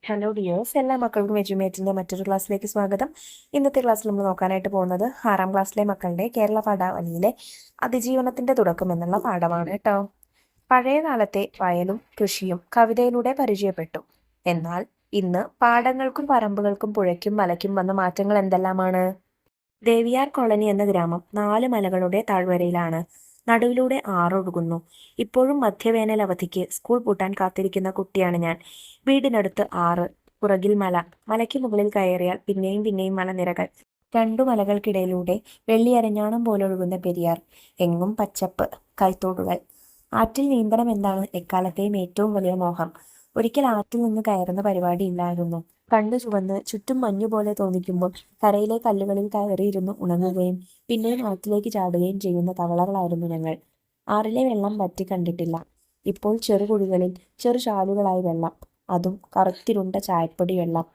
Hello dears, എല്ലാ മക്കൾക്കും എജ്യുമേറ്റിൻ്റെ മറ്റൊരു ക്ലാസ്സിലേക്ക് സ്വാഗതം. ഇന്നത്തെ ക്ലാസ്സിൽ നമ്മൾ നോക്കാനായിട്ട് പോകുന്നത് 6ാം ക്ലാസ്സിലെ മക്കളുടെ കേരള പാഠാവലിയിലെ അതിജീവനത്തിൻ്റെ തുടക്കം എന്നുള്ള പാഠമാണ് കേട്ടോ. പഴയ കാലത്തെ വയലും കൃഷിയും കവിതയിലൂടെ പരിചയപ്പെട്ടു. എന്നാൽ ഇന്ന് പാടങ്ങൾക്കും പറമ്പുകൾക്കും പുഴയ്ക്കും മലയ്ക്കും വന്ന മാറ്റങ്ങൾ എന്തെല്ലാമാണ്? ദേവിയാർ കോളനി എന്ന ഗ്രാമം 4 മലകളുടെ താഴ്വരയിലാണ്. നടുവിലൂടെ ആറൊഴുകുന്നു. ഇപ്പോഴും മധ്യവേനൽ അവധിക്ക് സ്കൂൾ പൂട്ടാൻ കാത്തിരിക്കുന്ന കുട്ടിയാണ് ഞാൻ. വീടിനടുത്ത് ആറ്, പുറകിൽ മല. മലയ്ക്ക് മുകളിൽ കയറിയാൽ പിന്നെയും പിന്നെയും മലനിരകൾ. 2 മലകൾക്കിടയിലൂടെ വെള്ളിയരഞ്ഞാണം പോലൊഴുകുന്ന പെരിയാർ. എങ്ങും പച്ചപ്പ്, കൈത്തോടുകൾ. ആറ്റിൽ നീന്തണം എന്നാണ് എക്കാലത്തെയും ഏറ്റവും വലിയ മോഹം. ഒരിക്കൽ ആറ്റിൽ നിന്ന് കയറുന്ന പരിപാടി ഇല്ലായിരുന്നു. കണ്ണു ചുവന്ന് ചുറ്റും മഞ്ഞുപോലെ തോന്നിക്കുമ്പോൾ കരയിലെ കല്ലുകളിൽ കയറിയിരുന്ന് ഉണങ്ങുകയും പിന്നെയും ആറ്റിലേക്ക് ചാടുകയും ചെയ്യുന്ന തവളകളായിരുന്നു ഞങ്ങൾ. ആറിലെ വെള്ളം വറ്റി കണ്ടിട്ടില്ല. ഇപ്പോൾ ചെറുകുഴികളിൽ ചെറു ചാലുകളായി വെള്ളം, അതും കറുത്തിരുണ്ട ചായപ്പൊടി വെള്ളം.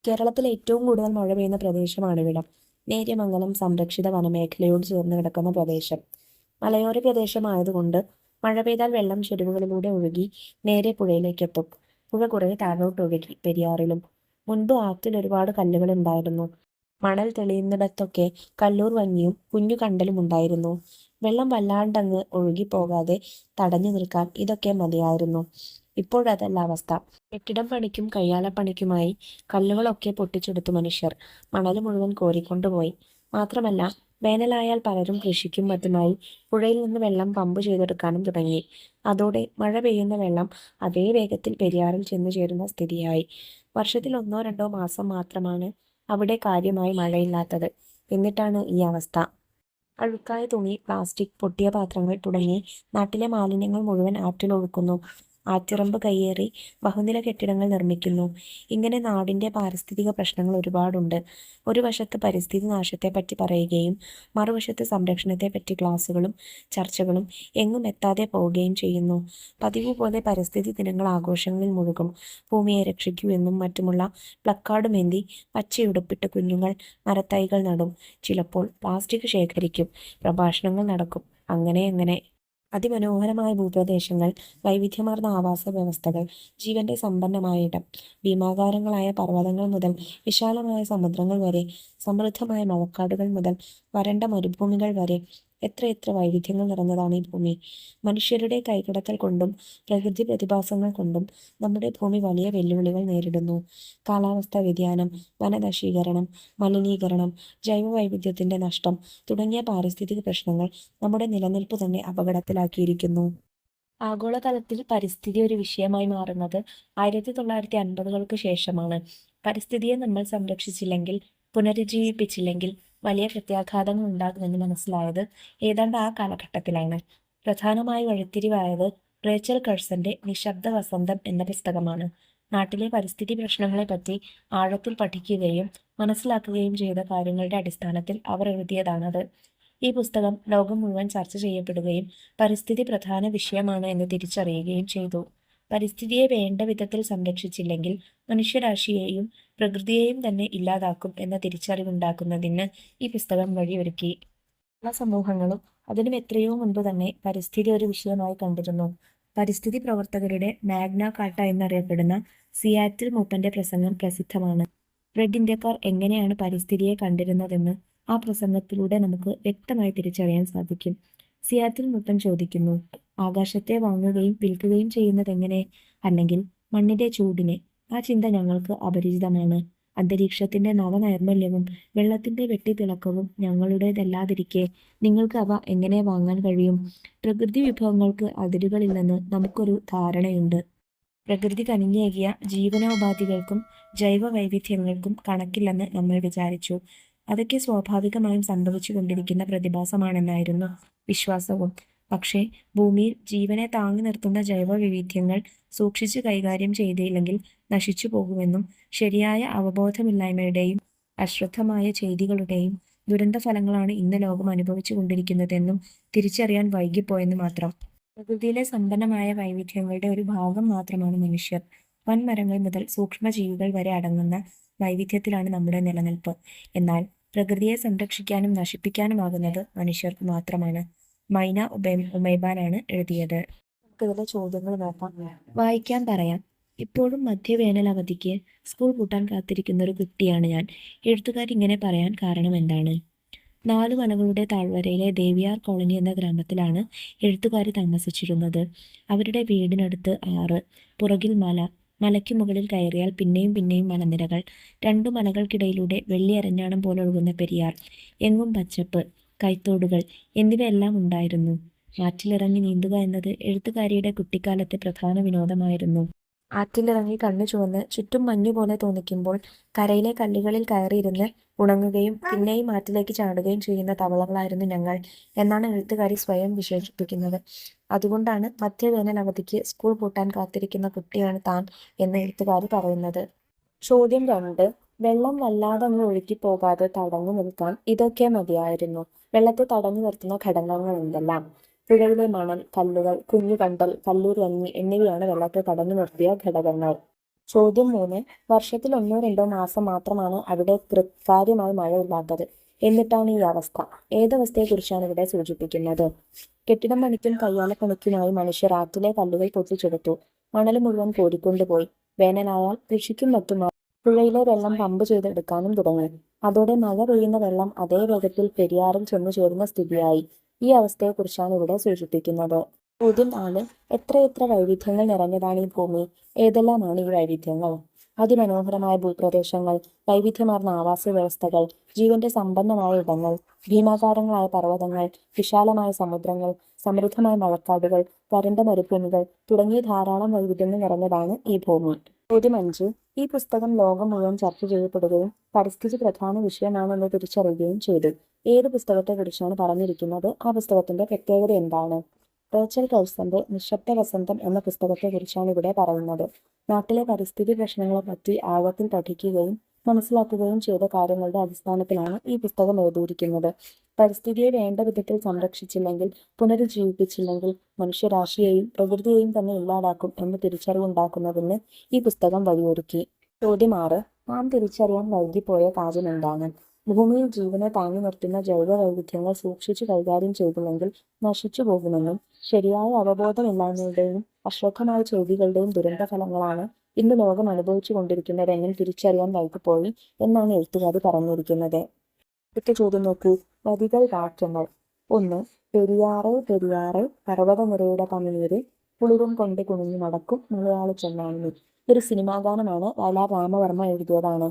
കേരളത്തിലെ ഏറ്റവും കൂടുതൽ മഴ പെയ്യുന്ന പ്രദേശമാണിവിടം. നേര്യമംഗലം സംരക്ഷിത വനമേഖലയോട് ചേർന്ന് കിടക്കുന്ന പ്രദേശം. മലയോര പ്രദേശമായതുകൊണ്ട് മഴ പെയ്താൽ വെള്ളം ചെരുവുകളിലൂടെ ഒഴുകി നേരെ പുഴയിലേക്കെത്തും. പുഴ കുറെ താഴോട്ട് ഒഴുകി പെരിയാറിലും. മുൻപ് ആറ്റിൽ ഒരുപാട് കല്ലുകൾ ഉണ്ടായിരുന്നു. മണൽ തെളിയുന്നിടത്തൊക്കെ കല്ലൂർ വന്നിയും കുഞ്ഞു കണ്ടലും ഉണ്ടായിരുന്നു. വെള്ളം വല്ലാണ്ടങ്ങ് ഒഴുകിപ്പോകാതെ തടഞ്ഞു നിൽക്കാൻ ഇതൊക്കെ മതിയായിരുന്നു. ഇപ്പോഴതല്ല അവസ്ഥ. കെട്ടിടം പണിക്കും കയ്യാലപ്പണിക്കുമായി കല്ലുകളൊക്കെ പൊട്ടിച്ചെടുത്തു മനുഷ്യർ. മണൽ മുഴുവൻ കോരിക്കൊണ്ടുപോയി. മാത്രമല്ല, വേനലായാൽ പലരും കൃഷിക്കും മറ്റുമായി പുഴയിൽ നിന്ന് വെള്ളം പമ്പ് ചെയ്തെടുക്കാനും തുടങ്ങി. അതോടെ മഴ പെയ്യുന്ന വെള്ളം അതേ വേഗത്തിൽ പെരിയാറിൽ ചെന്നു ചേരുന്ന സ്ഥിതിയായി. വർഷത്തിൽ 1-2 മാസം മാത്രമാണ് അവിടെ കാര്യമായി മഴയില്ലാത്തത്. എന്നിട്ടാണ് ഈ അവസ്ഥ. അഴുക്കായ തുണി, പ്ലാസ്റ്റിക്, പൊട്ടിയ പാത്രങ്ങൾ തുടങ്ങി നാട്ടിലെ മാലിന്യങ്ങൾ മുഴുവൻ ആറ്റിലൊഴുക്കുന്നു. ആറ്റിറമ്പ് കയ്യേറി ബഹുനില കെട്ടിടങ്ങൾ നിർമ്മിക്കുന്നു. ഇങ്ങനെ നാടിൻ്റെ പാരിസ്ഥിതിക പ്രശ്നങ്ങൾ ഒരുപാടുണ്ട്. ഒരു വശത്ത് പരിസ്ഥിതി നാശത്തെപ്പറ്റി പറയുകയും മറുവശത്ത് സംരക്ഷണത്തെപ്പറ്റി ക്ലാസുകളും ചർച്ചകളും എങ്ങും എത്താതെ പോവുകയും ചെയ്യുന്നു. പതിവ് പോലെ പരിസ്ഥിതി ദിനങ്ങൾ ആഘോഷങ്ങളിൽ മുഴുകും. ഭൂമിയെ രക്ഷിക്കൂ എന്നും മറ്റുമുള്ള പ്ലക്കാർഡുമേന്തി പച്ചയുടുപ്പിട്ട് കുഞ്ഞുങ്ങൾ മരത്തൈകൾ നടും. ചിലപ്പോൾ പ്ലാസ്റ്റിക് ശേഖരിക്കും. പ്രഭാഷണങ്ങൾ നടക്കും. അങ്ങനെ അതിമനോഹരമായ ഭൂപ്രദേശങ്ങൾ, വൈവിധ്യമാർന്ന ആവാസ വ്യവസ്ഥകൾ, ജീവന്റെ സമ്പന്നമായ ഇടം. ഭീമാകാരങ്ങളായ പർവ്വതങ്ങൾ മുതൽ വിശാലമായ സമുദ്രങ്ങൾ വരെ, സമൃദ്ധമായ മഴക്കാടുകൾ മുതൽ വരണ്ട മരുഭൂമികൾ വരെ, എത്രയെത്ര വൈവിധ്യങ്ങൾ നിറഞ്ഞതാണ് ഈ ഭൂമി. മനുഷ്യരുടെ കൈകടത്തൽ കൊണ്ടും പ്രകൃതി പ്രതിഭാസങ്ങൾ കൊണ്ടും നമ്മുടെ ഭൂമി വലിയ വെല്ലുവിളികൾ നേരിടുന്നു. കാലാവസ്ഥാ വ്യതിയാനം, വനനശീകരണം, മലിനീകരണം, ജൈവവൈവിധ്യത്തിന്റെ നഷ്ടം തുടങ്ങിയ പാരിസ്ഥിതിക പ്രശ്നങ്ങൾ നമ്മുടെ നിലനിൽപ്പ് തന്നെ അപകടത്തിലാക്കിയിരിക്കുന്നു. ആഗോളതലത്തിൽ പരിസ്ഥിതി ഒരു വിഷയമായി മാറുന്നത് 1950-കൾക്ക് ശേഷമാണ്. പരിസ്ഥിതിയെ നമ്മൾ സംരക്ഷിച്ചില്ലെങ്കിൽ, പുനരുജ്ജീവിപ്പിച്ചില്ലെങ്കിൽ വലിയ പ്രത്യാഘാതങ്ങൾ ഉണ്ടാകുമെന്ന് മനസ്സിലായത് ഏതാണ്ട് ആ കാലഘട്ടത്തിലാണ്. പ്രധാനമായി വഴിത്തിരിവായത് റേച്ചൽ കഴ്സന്റെ നിശബ്ദ വസന്തം എന്ന പുസ്തകമാണ്. നാട്ടിലെ പരിസ്ഥിതി പ്രശ്നങ്ങളെപ്പറ്റി ആഴത്തിൽ പഠിക്കുകയും മനസ്സിലാക്കുകയും ചെയ്ത കാര്യങ്ങളുടെ അടിസ്ഥാനത്തിൽ അവർ എഴുതിയതാണത്. ഈ പുസ്തകം ലോകം മുഴുവൻ ചർച്ച ചെയ്യപ്പെടുകയും പരിസ്ഥിതി പ്രധാന വിഷയമാണ് എന്ന് തിരിച്ചറിയുകയും ചെയ്തു. പരിസ്ഥിതിയെ വേണ്ട വിധത്തിൽ സംരക്ഷിച്ചില്ലെങ്കിൽ മനുഷ്യരാശിയെയും പ്രകൃതിയെയും തന്നെ ഇല്ലാതാക്കും എന്ന തിരിച്ചറിവുണ്ടാക്കുന്നതിന് ഈ പുസ്തകം വഴിയൊരുക്കി. എല്ലാ സമൂഹങ്ങളും അതിനും എത്രയോ മുൻപ് തന്നെ പരിസ്ഥിതി ഒരു വിഷയമായി കണ്ടിരുന്നു. പരിസ്ഥിതി പ്രവർത്തകരുടെ മാഗ്ന കാർട്ട എന്നറിയപ്പെടുന്ന സിയാറ്റിൽ മൂപ്പന്റെ പ്രസംഗം പ്രസിദ്ധമാണ്. റെഡ് ഇന്ത്യക്കാർ എങ്ങനെയാണ് പരിസ്ഥിതിയെ കണ്ടിരുന്നതെന്ന് ആ പ്രസംഗത്തിലൂടെ നമുക്ക് വ്യക്തമായി തിരിച്ചറിയാൻ സാധിക്കും. സിയാറ്റിൽ മൂപ്പൻ ചോദിക്കുന്നു, ആകാശത്തെ വാങ്ങുകയും വിൽക്കുകയും ചെയ്യുന്നതെങ്ങനെ? അല്ലെങ്കിൽ മണ്ണിന്റെ ചൂടിനെ? ആ ചിന്ത ഞങ്ങൾക്ക് അപരിചിതമാണ്. അന്തരീക്ഷത്തിന്റെ നവനൈർമല്യവും വെള്ളത്തിന്റെ വെട്ടിത്തിളക്കവും ഞങ്ങളുടേതല്ലാതിരിക്കെ നിങ്ങൾക്ക് അവ എങ്ങനെ വാങ്ങാൻ കഴിയും? പ്രകൃതി വിഭവങ്ങൾക്ക് അതിരുകളില്ലെന്ന് നമുക്കൊരു ധാരണയുണ്ട്. പ്രകൃതി കനിഞ്ഞേകിയ ജീവനോപാധികൾക്കും ജൈവ വൈവിധ്യങ്ങൾക്കും കണക്കില്ലെന്ന് നമ്മൾ വിചാരിച്ചു. അതൊക്കെ സ്വാഭാവികമായും സംഭവിച്ചു കൊണ്ടിരിക്കുന്ന പ്രതിഭാസമാണെന്നായിരുന്നു വിശ്വാസവും. പക്ഷേ ഭൂമിയിൽ ജീവനെ താങ്ങി നിർത്തുന്ന ജൈവ വൈവിധ്യങ്ങൾ സൂക്ഷിച്ചു കൈകാര്യം ചെയ്തില്ലെങ്കിൽ നശിച്ചു പോകുമെന്നും ശരിയായ അവബോധമില്ലായ്മയുടെയും അശ്രദ്ധമായ ചെയ്തികളുടെയും ദുരന്തഫലങ്ങളാണ് ഇന്ന് ലോകം അനുഭവിച്ചു കൊണ്ടിരിക്കുന്നതെന്നും തിരിച്ചറിയാൻ വൈകിപ്പോയെന്ന് മാത്രം. പ്രകൃതിയിലെ സമ്പന്നമായ വൈവിധ്യങ്ങളുടെ ഒരു ഭാഗം മാത്രമാണ് മനുഷ്യർ. വൻമരങ്ങൾ മുതൽ സൂക്ഷ്മജീവികൾ വരെ അടങ്ങുന്ന വൈവിധ്യത്തിലാണ് നമ്മുടെ നിലനിൽപ്പ്. എന്നാൽ പ്രകൃതിയെ സംരക്ഷിക്കാനും നശിപ്പിക്കാനുമാകുന്നത് മനുഷ്യർക്ക് മാത്രമാണ്. മൈന ഉമൈബാനാണ് എഴുതിയത്. നമുക്കിതിലെ ചോദ്യങ്ങൾ നോക്കാം. വായിക്കാൻ പറയാം. ഇപ്പോഴും മധ്യവേനൽ അവധിക്ക് സ്കൂൾ പൂട്ടാൻ കാത്തിരിക്കുന്ന ഒരു കുട്ടിയാണ് ഞാൻ. എഴുത്തുകാർ ഇങ്ങനെ പറയാൻ കാരണം എന്താണ്? 4 മലകളുടെ താഴ്വരയിലെ ദേവിയാർ കോളനി എന്ന ഗ്രാമത്തിലാണ് എഴുത്തുകാരി താമസിച്ചിരുന്നത്. അവരുടെ വീടിനടുത്ത് ആറ്, പുറകിൽ മല, മലയ്ക്ക് മുകളിൽ കയറിയാൽ പിന്നെയും പിന്നെയും മലനിരകൾ, 2 മലകൾക്കിടയിലൂടെ വെള്ളിയരഞ്ഞാണം പോലെ ഒഴുകുന്ന പെരിയാർ, എങ്ങും പച്ചപ്പ്, കൈത്തോടുകൾ എന്നിവയെല്ലാം ഉണ്ടായിരുന്നു. ആറ്റിലിറങ്ങി നീന്തുക എന്നത് എഴുത്തുകാരിയുടെ കുട്ടിക്കാലത്തെ പ്രധാന വിനോദമായിരുന്നു. ആറ്റിലിറങ്ങി കണ്ണു ചുവന്ന് ചുറ്റും മഞ്ഞുപോലെ തോന്നിക്കുമ്പോൾ കരയിലെ കല്ലുകളിൽ കയറിയിരുന്ന് ഉണങ്ങുകയും പിന്നെയും ആറ്റിലേക്ക് ചാടുകയും ചെയ്യുന്ന തവളകളായിരുന്നു ഞങ്ങൾ എന്നാണ് എഴുത്തുകാരി സ്വയം വിശേഷിപ്പിക്കുന്നത്. അതുകൊണ്ടാണ് മധ്യവേനൽ അവധിക്ക് സ്കൂൾ പൂട്ടാൻ കാത്തിരിക്കുന്ന കുട്ടിയാണ് താൻ എന്ന് എഴുത്തുകാരി പറയുന്നത്. ചോദ്യം 2. വെള്ളം വല്ലാതെ അങ്ങ് ഒഴുകി പോകാതെ തടഞ്ഞു നിൽക്കാൻ ഇതൊക്കെ മതിയായിരുന്നു. വെള്ളത്തെ തടഞ്ഞു നിർത്തുന്ന ഘടകങ്ങൾ എന്തെല്ലാം? പുഴയിലെ മണൽ, കല്ലുകൾ, കുഞ്ഞുകണ്ടൽ, കല്ലൂരഞ്ഞി എന്നിവയാണ് വെള്ളത്തെ തടഞ്ഞു നിർത്തിയ ഘടകങ്ങൾ. ചോദ്യം 3. വർഷത്തിൽ 1-2 മാസം മാത്രമാണ് അവിടെ കാര്യമായി മഴയില്ലാത്തത്. എന്നിട്ടാണ് ഈ അവസ്ഥ. ഏതവസ്ഥയെക്കുറിച്ചാണ് ഇവിടെ സൂചിപ്പിക്കുന്നത്? കെട്ടിടം പണിക്കും കയ്യാലപ്പണിക്കുമായി മനുഷ്യർ ആറ്റിലെ കല്ലുകൾ പൊട്ടിച്ചെടുത്തു. മണൽ മുഴുവൻ കോരിക്കൊണ്ടുപോയി. വേനലായാൽ കൃഷിക്കും മറ്റുമായി പുഴയിലെ വെള്ളം പമ്പ് ചെയ്തെടുക്കാനും തുടങ്ങി. അതോടെ മഴ പെയ്യുന്ന വെള്ളം അതേ വേഗത്തിൽ പെരിയാറിൽ ചെന്നു ചേരുന്ന സ്ഥിതിയായി. ഈ അവസ്ഥയെക്കുറിച്ചാണ് ഇവിടെ സൂചിപ്പിക്കുന്നത്. ചോദ്യം 4. എത്രയെത്ര വൈവിധ്യങ്ങൾ നിറഞ്ഞതാണ് ഈ ഭൂമി. ഏതെല്ലാമാണ് ഈ വൈവിധ്യങ്ങൾ? അതിമനോഹരമായ ഭൂപ്രദേശങ്ങൾ, വൈവിധ്യമാർന്ന ആവാസ വ്യവസ്ഥകൾ, ജീവന്റെ സമ്പന്നമായ ഇടങ്ങൾ, ഭീമാകാരങ്ങളായ പർവ്വതങ്ങൾ, വിശാലമായ സമുദ്രങ്ങൾ, സമൃദ്ധമായ മഴക്കാടുകൾ, വരണ്ട മരുഭൂമികൾ തുടങ്ങിയ ധാരാളം വൈവിധ്യങ്ങൾ നിറഞ്ഞതാണ് ഈ ഭൂമി. ചോദ്യം 5. ഈ പുസ്തകം ലോകം മുഴുവൻ ചർച്ച ചെയ്യപ്പെടുകയും പരിസ്ഥിതി പ്രധാന വിഷയമാണെന്ന് തിരിച്ചറിയുകയും ചെയ്തു. ഏത് പുസ്തകത്തെക്കുറിച്ചാണ് പറഞ്ഞിരിക്കുന്നത്? ആ പുസ്തകത്തിന്റെ പ്രത്യേകത എന്താണ്? റേച്ചൽ കൗസന്റെ നിശബ്ദ വസന്തം എന്ന പുസ്തകത്തെക്കുറിച്ചാണ് ഇവിടെ പറയുന്നത്. നാട്ടിലെ പരിസ്ഥിതി പ്രശ്നങ്ങളെപ്പറ്റി ആഴത്തിൽ പഠിക്കുകയും മനസ്സിലാക്കുകയും ചെയ്ത കാര്യങ്ങളുടെ അടിസ്ഥാനത്തിലാണ് ഈ പുസ്തകം എഴുതിയിരിക്കുന്നത്. പരിസ്ഥിതിയെ വേണ്ട വിധത്തിൽ സംരക്ഷിച്ചില്ലെങ്കിൽ, പുനരുജ്ജീവിപ്പിച്ചില്ലെങ്കിൽ മനുഷ്യരാശിയെയും പ്രകൃതിയെയും തന്നെ ഇല്ലാതാക്കും എന്ന് തിരിച്ചറിവുണ്ടാക്കുന്നതിന് ഈ പുസ്തകം വഴിയൊരുക്കി. ചോദ്യം 6. നാം തിരിച്ചറിയാൻ വൈകിപ്പോയ കാര്യം എന്താണ്? ഭൂമിയിൽ ജീവനെ താങ്ങി നിർത്തുന്ന ജൈവ വൈവിധ്യങ്ങൾ സൂക്ഷിച്ചു കൈകാര്യം ചെയ്തില്ലെങ്കിൽ നശിച്ചു പോകുമെന്നും ശരിയായ അവബോധമില്ലായ്മയുടെയും അശ്രദ്ധമായ ചെയ്തികളുടെയും ദുരന്ത ഫലങ്ങളാണ് ഇന്ന് ലോകം അനുഭവിച്ചു കൊണ്ടിരിക്കുന്നതെന്നും തിരിച്ചറിയാൻ വൈകിപ്പോയി എന്നാണ് എഴുത്തുകാരി പറഞ്ഞിരിക്കുന്നത്. അടുത്ത ചോദ്യം നോക്കൂ. നദികൾ, വാക്യങ്ങൾ. 1. പെരിയാറെ പെരിയാറെ പർവ്വതനിരയുടെ പനിനീര് കുളിരും കൊണ്ട് കുനിഞ്ഞു നടക്കും മലയാള ചെന്നാണി. ഒരു സിനിമാ ഗാനമാണ്. വയലാർ രാമവർമ്മ എഴുതിയതാണ്.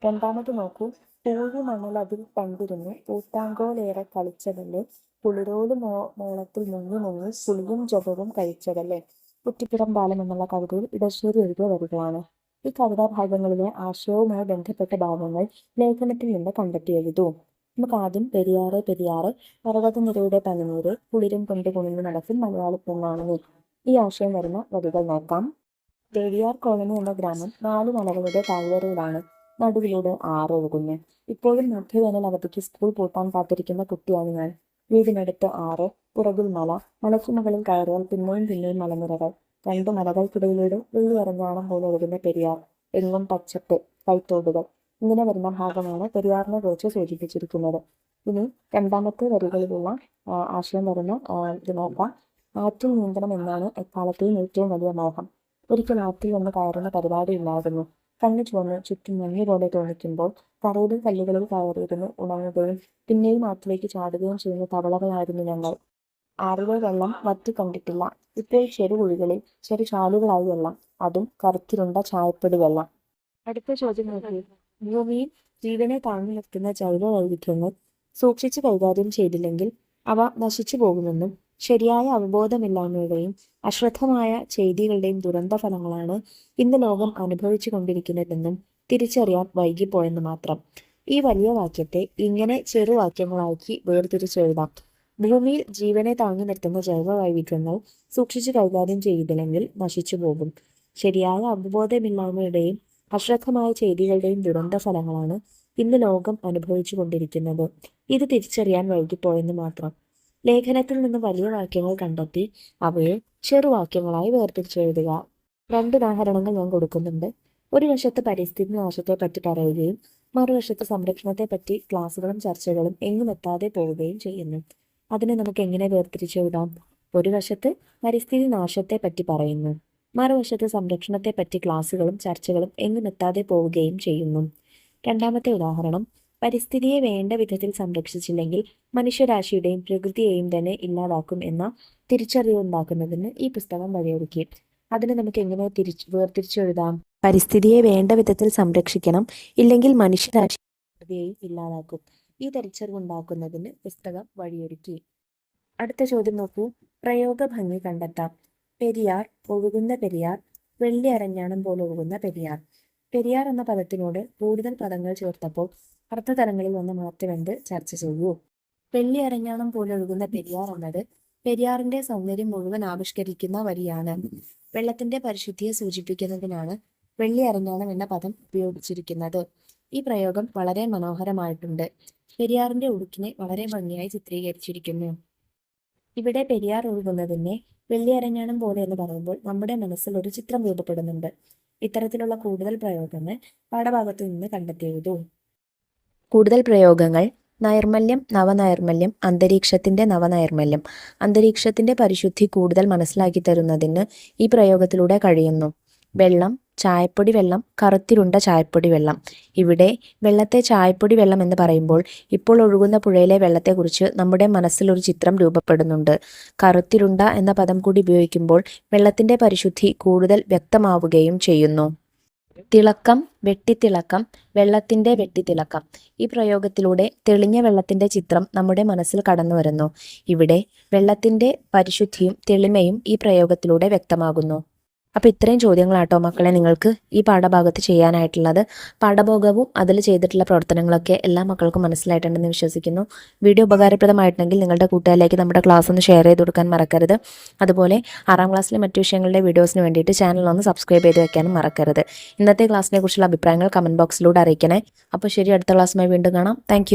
രണ്ടാമത് നോക്കൂ. പൂഴി മണലതിൽ പണ്ടിരുന്നു ഊട്ടാങ്കോലേറെ കളിച്ചതല്ലേ, കുളിരോല് മോളത്തിൽ മുങ്ങി മുങ്ങി പുളിയും ജപവും കഴിച്ചതല്ലേ. കുറ്റിപ്പുറം പാലം എന്നുള്ള കവിതയിൽ ഇടശ്ശേരി എഴുതിയ വരികളാണ്. ഈ കവിതാഭാഗങ്ങളിലെ ആശയവുമായി ബന്ധപ്പെട്ട ഭാഗങ്ങൾ ലേഖനത്തിൽ നിന്ന് കണ്ടെത്തി എഴുതൂ. നമുക്ക് ആദ്യം പെരിയാറെ പെരിയാറെ പർവ്വതനിരയുടെ പനിനീര് കുളിരും കൊണ്ട് കുനിഞ്ഞു നടക്കും മലയാള പെണ്ണാണി. ഈ ആശയം വരുന്ന വരികൾ നോക്കാം. ദേവിയാർ കോളനി എന്ന ഗ്രാമം 4 മലകളുടെ താഴ്വരയിലാണ്. നടുവിലൂടെ ആറ് ഒഴുകുന്നു. ഇപ്പോഴും മധ്യവേനൽ അവധിക്ക് സ്കൂൾ പൂട്ടാൻ കാത്തിരിക്കുന്ന കുട്ടിയാണ് ഞാൻ. വീടിനടുത്ത് ആറ്, പുറകിൽ മല, മലയ്ക്ക് മുകളിൽ കയറിയാൽ പിന്നെയും പിന്നെയും മലനിരകൾ, 2 മലകൾക്കിടയിലൂടെ വെള്ളിയരഞ്ഞാണം പോലെ ഒഴുകുന്ന പെരിയാർ, എങ്ങും പച്ചപ്പ്, കൈത്തോടുകൾ. ഇങ്ങനെ വരുന്ന ഭാഗമാണ് പെരിയാറിനെ കുറിച്ച് സൂചിപ്പിച്ചിരിക്കുന്നത്. ഇനി രണ്ടാമത്തെ വരികളിലുള്ള ആശയം വരുന്ന ഇത് നോക്കാം. ആറ്റിൽ നീന്തണം എന്നാണ് എക്കാലത്തെയും ഏറ്റവും വലിയ മോഹം. ഒരിക്കൽ ആറ്റിൽ വന്ന് കയറുന്ന പരിപാടിയില്ലായിരുന്നു. കണ്ണു ചുവന്ന് ചുറ്റും മഞ്ഞു പോലെ തോന്നിക്കുമ്പോൾ കരയിലെ കല്ലുകളിൽ കയറിയിരുന്ന് ഉണങ്ങുകയും പിന്നെയും ആറ്റിലേക്ക് ചാടുകയും ചെയ്യുന്ന തവളകളായിരുന്നു ഞങ്ങൾ. ആറിലെ വെള്ളം വറ്റി കണ്ടിട്ടില്ല. ഇപ്പോൾ ചെറുകുഴികളിൽ ചെറുചാലുകളായി വെള്ളം, അതും കറുത്തിരുണ്ട ചായപ്പൊടി വെള്ളം. അടുത്ത ചോദ്യം നോക്കി. ഭൂമിയിൽ ജീവനെ താങ്ങി നിർത്തുന്ന ജൈവ വൈവിധ്യങ്ങൾ സൂക്ഷിച്ചു കൈകാര്യം ചെയ്തില്ലെങ്കിൽ അവ നശിച്ചു പോകുമെന്നും ശരിയായ അവബോധമില്ലായ്മയുടെയും അശ്രദ്ധമായ ചെയ്തികളുടെയും ദുരന്ത ഫലങ്ങളാണ് ഇന്ന് ലോകം അനുഭവിച്ചു കൊണ്ടിരിക്കുന്നതെന്നും തിരിച്ചറിയാൻ വൈകിപ്പോയെന്ന് മാത്രം. ഈ വലിയ വാക്യത്തെ ഇങ്ങനെ ചെറുവാക്യങ്ങളാക്കി വേർതിരിച്ചെഴുതാം. ഭൂമിയിൽ ജീവനെ താങ്ങി നിർത്തുന്ന ജൈവ വൈവിധ്യങ്ങൾ സൂക്ഷിച്ചു കൈകാര്യം ചെയ്തില്ലെങ്കിൽ നശിച്ചു പോകും. ശരിയായ അവബോധമില്ലായ്മയുടെയും അശ്രദ്ധമായ ചെയ്തികളുടെയും ദുരന്ത ഫലങ്ങളാണ് ഇന്ന് ലോകം അനുഭവിച്ചു കൊണ്ടിരിക്കുന്നത്. ഇത് തിരിച്ചറിയാൻ വൈകിപ്പോയെന്ന് മാത്രം. ലേഖനത്തിൽ നിന്ന് വലിയ വാക്യങ്ങൾ കണ്ടെത്തി അവയെ ചെറുവാക്യങ്ങളായി വേർതിരിച്ചെഴുതുക. 2 ഉദാഹരണങ്ങൾ ഞാൻ കൊടുക്കുന്നുണ്ട്. ഒരു വശത്ത് പരിസ്ഥിതി നാശത്തെ പറ്റി പറയുകയും മറുവശത്ത് സംരക്ഷണത്തെ പറ്റി ക്ലാസുകളും ചർച്ചകളും എങ്ങും എത്താതെ പോവുകയും ചെയ്യുന്നു. അതിനെ നമുക്ക് എങ്ങനെ വേർതിരിച്ചെഴുതാം? ഒരു വശത്ത് പരിസ്ഥിതി നാശത്തെ പറ്റി പറയുന്നു, മറുവശത്ത് സംരക്ഷണത്തെപ്പറ്റി ക്ലാസുകളും ചർച്ചകളും എങ്ങുമെത്താതെ പോവുകയും ചെയ്യുന്നു. രണ്ടാമത്തെ ഉദാഹരണം, പരിസ്ഥിതിയെ വേണ്ട വിധത്തിൽ സംരക്ഷിച്ചില്ലെങ്കിൽ മനുഷ്യരാശിയുടെയും പ്രകൃതിയെയും തന്നെ ഇല്ലാതാക്കും എന്ന തിരിച്ചറിവുണ്ടാക്കുന്നതിന് ഈ പുസ്തകം വഴിയൊരുക്കി. അതിന് നമുക്ക് എങ്ങനെ വേർതിരിച്ചെഴുതാം? പരിസ്ഥിതിയെ വേണ്ട വിധത്തിൽ സംരക്ഷിക്കണം, ഇല്ലെങ്കിൽ മനുഷ്യരാശി പ്രകൃതിയെയും ഇല്ലാതാക്കും. ഈ തിരിച്ചറിവുണ്ടാക്കുന്നതിന് പുസ്തകം വഴിയൊരുക്കി. അടുത്ത ചോദ്യം നോക്കൂ. പ്രയോഗ ഭംഗി കണ്ടെത്താം. പെരിയാർ, ഒഴുകുന്ന പെരിയാർ, വെള്ളി അരഞ്ഞാണം പോലെ ഒഴുകുന്ന പെരിയാർ. പെരിയാർ എന്ന പദത്തിനോട് കൂടുതൽ പദങ്ങൾ ചേർത്തപ്പോൾ അർത്ഥതലങ്ങളിൽ വന്ന മാറ്റമെന്ത് ചർച്ച ചെയ്യൂ. വെള്ളി അരഞ്ഞാണം പോലെ ഒഴുകുന്ന പെരിയാർ എന്നത് പെരിയാറിന്റെ സൗന്ദര്യം മുഴുവൻ ആവിഷ്കരിക്കുന്ന വരിയാണ്. വെള്ളത്തിന്റെ പരിശുദ്ധിയെ സൂചിപ്പിക്കുന്നതിനാണ് വെള്ളി അരഞ്ഞാണം എന്ന പദം ഉപയോഗിച്ചിരിക്കുന്നത്. ഈ പ്രയോഗം വളരെ മനോഹരമായിട്ടുണ്ട്. പെരിയാറിന്റെ ഒഴുക്കിനെ വളരെ ഭംഗിയായി ചിത്രീകരിച്ചിരിക്കുന്നു. ഇവിടെ പെരിയാർ ഒഴുകുന്നതിനെ വെള്ളി അരഞ്ഞാണം പോലെ എന്ന് പറയുമ്പോൾ നമ്മുടെ മനസ്സിൽ ഒരു ചിത്രം രൂപപ്പെടുന്നുണ്ട്. ഇത്തരത്തിലുള്ള കൂടുതൽ പ്രയോഗങ്ങൾ പാഠഭാഗത്തു നിന്ന് കണ്ടെത്തിയെഴുതൂ. കൂടുതൽ പ്രയോഗങ്ങൾ: നൈർമല്യം, നവനൈർമല്യം, അന്തരീക്ഷത്തിന്റെ നവനൈർമല്യം. അന്തരീക്ഷത്തിന്റെ പരിശുദ്ധി കൂടുതൽ മനസ്സിലാക്കി തരുന്നതിന് ഈ പ്രയോഗത്തിലൂടെ കഴിയുന്നു. വെള്ളം, ചായപ്പൊടി വെള്ളം, കറുത്തിരുണ്ട ചായപ്പൊടി വെള്ളം. ഇവിടെ വെള്ളത്തെ ചായപ്പൊടി വെള്ളം എന്ന് പറയുമ്പോൾ ഇപ്പോൾ ഒഴുകുന്ന പുഴയിലെ വെള്ളത്തെക്കുറിച്ച് നമ്മുടെ മനസ്സിൽ ഒരു ചിത്രം രൂപപ്പെടുന്നുണ്ട്. കറുത്തിരുണ്ട എന്ന പദം കൂടി ഉപയോഗിക്കുമ്പോൾ വെള്ളത്തിന്റെ പരിശുദ്ധി കൂടുതൽ വ്യക്തമാവുകയും ചെയ്യുന്നു. തിളക്കം, വെട്ടിത്തിളക്കം, വെള്ളത്തിന്റെ വെട്ടിത്തിളക്കം. ഈ പ്രയോഗത്തിലൂടെ തെളിഞ്ഞ വെള്ളത്തിന്റെ ചിത്രം നമ്മുടെ മനസ്സിൽ കടന്നു വരുന്നു. ഇവിടെ വെള്ളത്തിന്റെ പരിശുദ്ധിയും തെളിമയും ഈ പ്രയോഗത്തിലൂടെ വ്യക്തമാകുന്നു. അപ്പോൾ ഇത്രയും ചോദ്യങ്ങളാട്ടോ മക്കളെ നിങ്ങൾക്ക് ഈ പാഠഭാഗത്ത് ചെയ്യാനായിട്ടുള്ളത്. പാഠഭാഗവും അതിൽ ചെയ്തിട്ടുള്ള പ്രവർത്തനങ്ങളൊക്കെ എല്ലാ മക്കൾക്കും മനസ്സിലായിട്ടുണ്ടെന്ന് വിശ്വസിക്കുന്നു. വീഡിയോ ഉപകാരപ്രദമായിട്ടുണ്ടെങ്കിൽ നിങ്ങളുടെ കൂട്ടുകാരിലേക്ക് നമ്മുടെ ക്ലാസ് ഒന്ന് ഷെയർ ചെയ്ത് കൊടുക്കാൻ മറക്കരുത്. അതുപോലെ 6ാം ക്ലാസ്സിലെ മറ്റു വിഷയങ്ങളുടെ വീഡിയോസിന് വേണ്ടിയിട്ട് ചാനൽ ഒന്ന് സബ്സ്ക്രൈബ് ചെയ്ത് വെക്കാനും മറക്കരുത്. ഇന്നത്തെ ക്ലാസ്സിനെ കുറിച്ചുള്ള അഭിപ്രായങ്ങൾ കമൻറ്റ് ബോക്സിലൂടെ അറിയിക്കണേ. അപ്പോൾ ശരി, അടുത്ത ക്ലാസ്സുമായി വീണ്ടും കാണാം. താങ്ക്